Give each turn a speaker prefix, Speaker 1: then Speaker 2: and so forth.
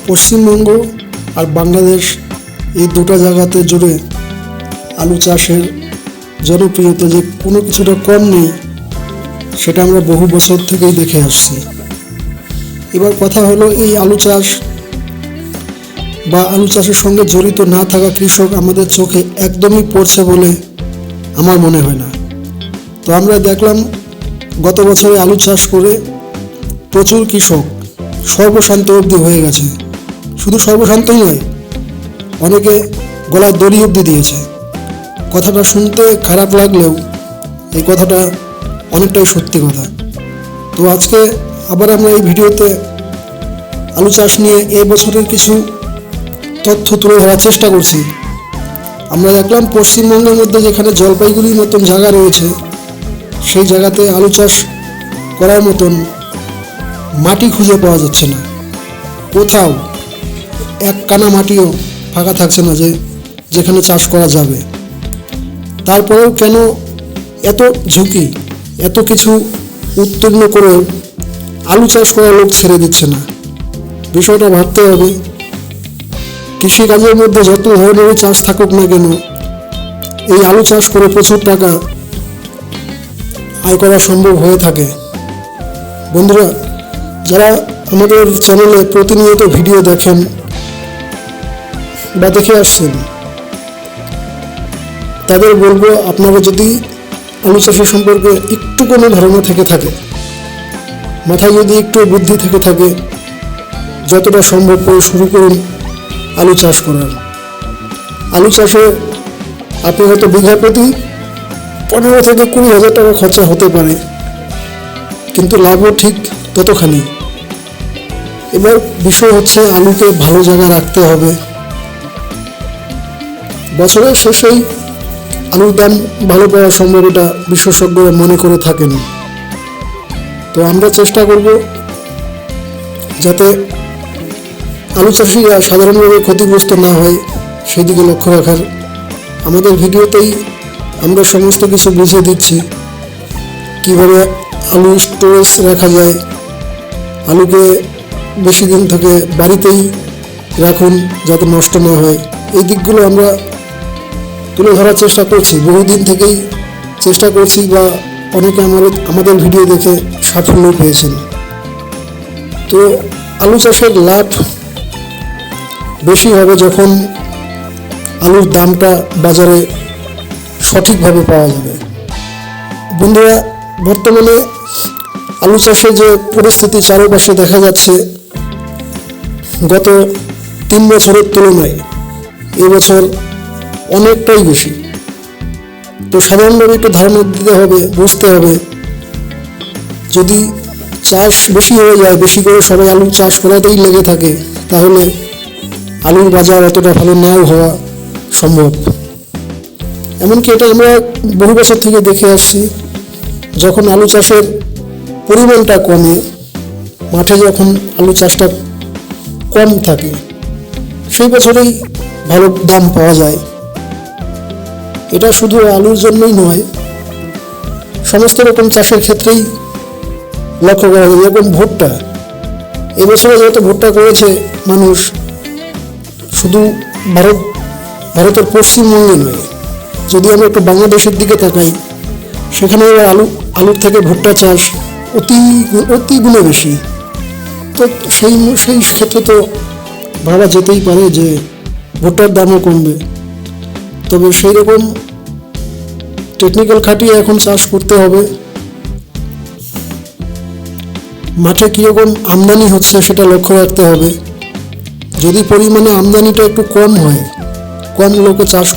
Speaker 1: পশ্চিমবঙ্গ আর বাংলাদেশ এই দুটো জায়গাতে জুড়ে আলু চাষের জনপ্রিয়তা যে কোনো কিছুটা কম নেই সেটা আমরা বহু বছর থেকেই দেখে আসছি। এবার কথা হলো, এই আলু চাষ বা আলু চাষের সঙ্গে জড়িত না থাকা কৃষক আমাদের চোখে একদমই পড়ছে বলে আমার মনে হয় না। তো আমরা দেখলাম গত বছরে আলু চাষ করে প্রচুর কৃষক সর্বশান্ত অবধি হয়ে গেছে। শুধু সর্বশান্তই নয়, অনেকে গলায় দড়ি অবধি দিয়েছে। কথাটা শুনতে খারাপ লাগলেও এই কথাটা অনেকটাই সত্যি কথা। তো আজকে আবার আমরা এই ভিডিওতে আলু চাষ নিয়ে এবছরের কিছু তথ্য তুলে ধরার চেষ্টা করছি। আমরা দেখলাম পশ্চিমবঙ্গের মধ্যে যেখানে জলপাইগুড়ির মতন জায়গা রয়েছে, সেই জায়গাতে আলু চাষ করার মতন মাটি খুঁজে পাওয়া যাচ্ছে না। কোথাও এক কানা মাটিও ফাঁকা থাকছে না যেখানে চাষ করা যাবে। তারপরেও কেন এত ঝুঁকি, এত কিছু উত্তীর্ণ করেও আলু চাষ করার লোক ছেড়ে দিচ্ছে না? বিষয়টা ভাবতে হবে। কৃষিকাজের মধ্যে যত ধরনের চাষ থাকুক না কেন, এই আলু চাষ করে প্রচুর টাকা আয় করা সম্ভব হয়ে থাকে। বন্ধুরা, যারা আমাদের চ্যানেলে প্রতিনিয়ত ভিডিও দেখেন বা দেখে আসছেন, তাদের বলবো, আপনারা যদি আলু চাষের সম্পর্কে একটু কোনো ধারণা থেকে থাকে, মাথায় যদি একটু বুদ্ধি থেকে থাকে, যতটা সম্ভব করে শুরু করুন আলু চাষ করার। আলু চাষে আপনি হয়তো বিঘা প্রতি 15 থেকে 20 হাজার টাকা খরচা হতে পারে, কিন্তু লাভও ঠিক ততখানি। এবার বিষয় হচ্ছে, আলুকে ভালো জায়গায় রাখতে হবে। বছরের শেষেই আলুর দাম ভালো পাওয়া সম্ভব, এটা বিশেষজ্ঞরা মনে করে থাকেন। তো আমরা চেষ্টা করব যাতে আলু চাষিরা সাধারণভাবে ক্ষতিগ্রস্ত না হয়, সেই দিকে লক্ষ্য রাখার। আমাদের ভিডিওতেই আমরা সমস্ত কিছু বুঝিয়ে দিচ্ছি কীভাবে আলু স্টোরেজ রাখা যায়। আলুকে বেশি দিন থেকে বাড়িতেই রাখুন যাতে নষ্ট না হয়। এই দিকগুলো আমরা তুলে ধরার চেষ্টা করছি, বহুদিন থেকেই চেষ্টা করছি, বা অনেকে আমাদের ভিডিও দেখে সাফল্য পেয়েছেন। তো আলু চাষের লাভ বেশি হবে যখন আলুর দামটা বাজারে সঠিকভাবে পাওয়া যাবে। বন্ধুরা, বর্তমানে আলু চাষের যে পরিস্থিতি চারপাশে দেখা যাচ্ছে, গত 3 বছরের তুলনায় এবছর অনেকটাই বেশি। তো সাধারণভাবে একটু ধারণা দিতে হবে, বুঝতে হবে, যদি চাষ বেশি হয়ে যায়, বেশি করে সবাই আলু চাষ করাতেই লেগে থাকে, তাহলে আলুর বাজার অতটা ভালো নাও হওয়া সম্ভব। এমনকি এটা আমরা বহু বছর থেকে দেখে আসছি, যখন আলু চাষের পরিমাণটা কমে, মাঠে যখন আলু চাষটা কম থাকে, সেই বছরেই ভালো দাম পাওয়া যায়। এটা শুধু আলুর জন্যই নয়, সমস্ত রকম চাষের ক্ষেত্রেই লক্ষ্য করা যায়। যেরকম ভুট্টা, এবছরে যত ভুট্টা করেছে মানুষ, শুধু ভারতের পশ্চিমবঙ্গে নয়, যদি আমরা একটু বাংলাদেশের দিকে তাকাই, সেখানে আলুর থেকে ভুট্টা চাষ অতি গুণে বেশি। তো সেই ক্ষেত্রে তো ভাবা যেতেই পারে যে ভুট্টার দামও কমবে। তবে সেই রকম টেকনিক্যাল খাটিয়ে এখন চাষ করতে হবে। মাঠে কীরকম আমদানি হচ্ছে সেটা লক্ষ্য রাখতে হবে। যদি পরিমাণে আমদানিটা একটু কম হয়, কম লোকে চাষ